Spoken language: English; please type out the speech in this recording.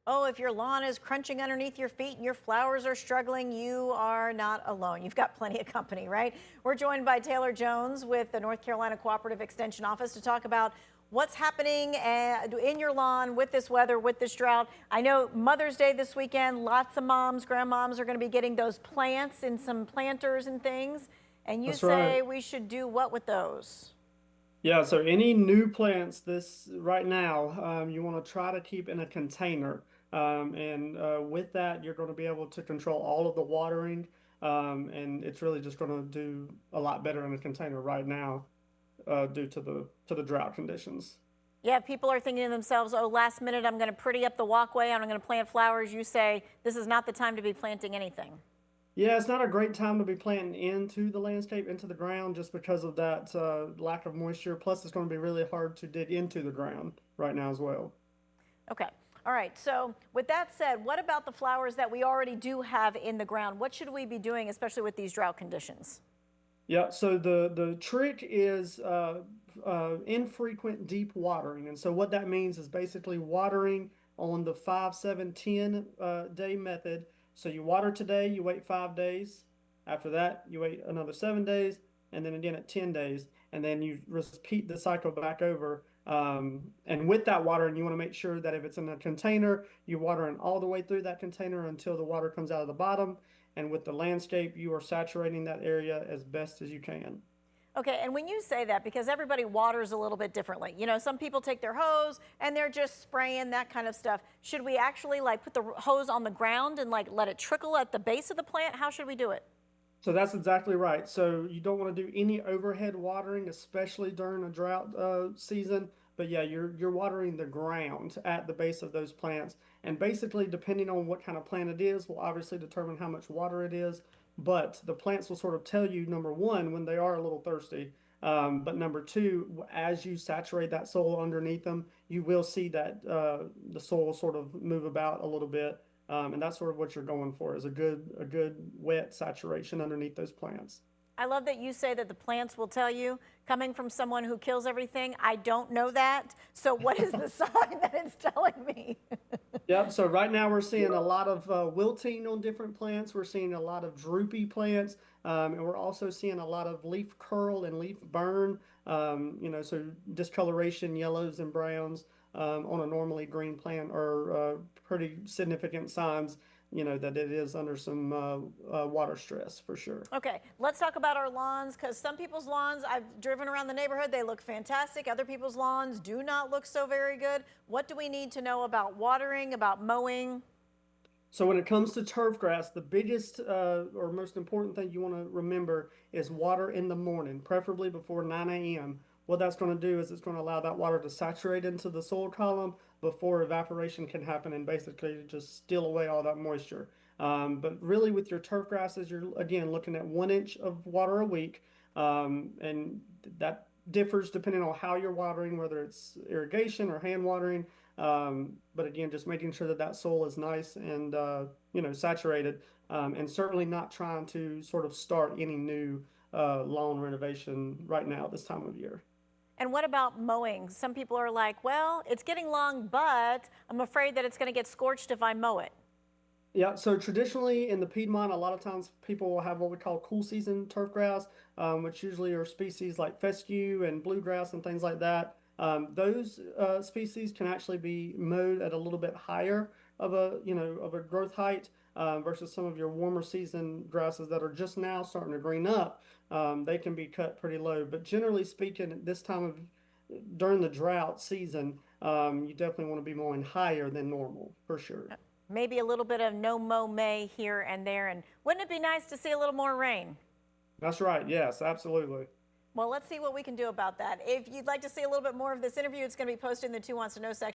Oh, if your lawn is crunching underneath your feet and your flowers are struggling, you are not alone. You've got plenty of company, right? We're joined by Taylor Jones with the North Carolina Cooperative Extension Office to talk about what's happening in your lawn with this weather, with this drought. I know Mother's Day this weekend, lots of moms, grandmoms are going to be getting those plants in some planters and things. And you That's right. say we should do what with those? Yeah, so any new plants this right now, you want to try to keep in a container. And with that, you're going to be able to control all of the watering. And it's really just going to do a lot better in a container right now, due to the drought conditions. Yeah, people are thinking to themselves, oh, last minute, I'm going to pretty up the walkway and I'm going to plant flowers. You say this is not the time to be planting anything. Yeah, it's not a great time to be planting into the landscape, into the ground, just because of that lack of moisture. Plus, it's going to be really hard to dig into the ground right now as well. Okay. All right. So, with that said, what about the flowers that we already do have in the ground? What should we be doing, especially with these drought conditions? Yeah, so the trick is infrequent deep watering, and so what that means is basically watering on the 5, 7, 10 day method. So you water today, you wait 5 days. After that, you wait another 7 days, and then again at 10 days, and then you repeat the cycle back over. And with that watering, you want to make sure that if it's in a container, you water it all the way through that container until the water comes out of the bottom. And with the landscape, you are saturating that area as best as you can. Okay, and when you say that, because everybody waters a little bit differently, you know, some people take their hose and they're just spraying that kind of stuff. Should we actually like put the hose on the ground and like let it trickle at the base of the plant? How should we do it? So that's exactly right. So you don't want to do any overhead watering, especially during a drought season. But yeah, you're watering the ground at the base of those plants, and basically, depending on what kind of plant it is, will obviously determine how much water it is. But the plants will sort of tell you, number one, when they are a little thirsty. But number two, as you saturate that soil underneath them, you will see that the soil sort of move about a little bit. And that's sort of what you're going for is a good wet saturation underneath those plants. I love that you say that the plants will tell you. Coming from someone who kills everything, I don't know that. So, what is the sign that it's telling me? Yep. So right now we're seeing a lot of wilting on different plants. We're seeing a lot of droopy plants, and we're also seeing a lot of leaf curl and leaf burn. So discoloration, yellows and browns on a normally green plant are pretty significant signs. That it is under some water stress for sure. Okay, let's talk about our lawns because some people's lawns, I've driven around the neighborhood, they look fantastic. Other people's lawns do not look so very good. What do we need to know about watering, about mowing? So when it comes to turf grass, the biggest or most important thing you want to remember is water in the morning, preferably before 9 a.m. What that's going to do is it's going to allow that water to saturate into the soil column before evaporation can happen and basically just steal away all that moisture. But really, with your turf grasses, you're again looking at 1 inch of water a week, and that differs depending on how you're watering, whether it's irrigation or hand watering. But again, just making sure that that soil is nice and saturated, and certainly not trying to sort of start any new lawn renovation right now this time of year. And what about mowing? Some people are like, well, it's getting long, but I'm afraid that it's going to get scorched if I mow it. Yeah, so traditionally in the Piedmont, a lot of times people will have what we call cool season turf grass, which usually are species like fescue and bluegrass and things like that. Those species can actually be mowed at a little bit higher of a growth height versus some of your warmer season grasses that are just now starting to green up. They can be cut pretty low, but generally speaking, at this time of during the drought season, you definitely want to be mowing higher than normal for sure. Maybe a little bit of no mow May here and there. And wouldn't it be nice to see a little more rain? That's right. Yes, absolutely. Well, let's see what we can do about that. If you'd like to see a little bit more of this interview, it's going to be posted in the Two Wants to Know section.